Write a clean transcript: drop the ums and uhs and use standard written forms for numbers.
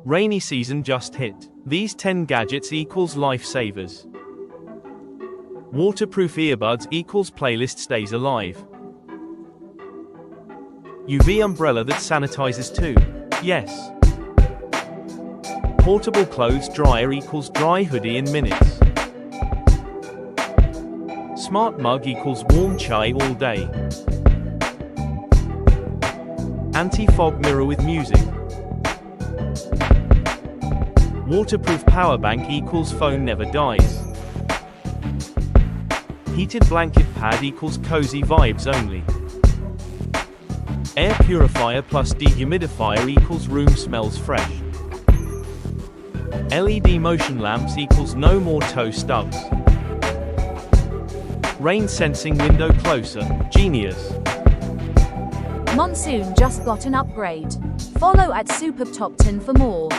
Rainy season just hit. These 10 gadgets equals lifesavers. Waterproof earbuds equals playlist stays alive. UV umbrella that sanitizes too. Yes. Portable clothes dryer equals dry hoodie in minutes. Smart mug equals warm chai all day. Anti-fog mirror with music. Waterproof power bank equals phone never dies. Heated blanket pad equals cozy vibes only. Air purifier plus dehumidifier equals room smells fresh. LED motion lamps equals no more toe stubs. Rain sensing window closer, genius. Monsoon just got an upgrade. Follow at Superb Top 10 for more.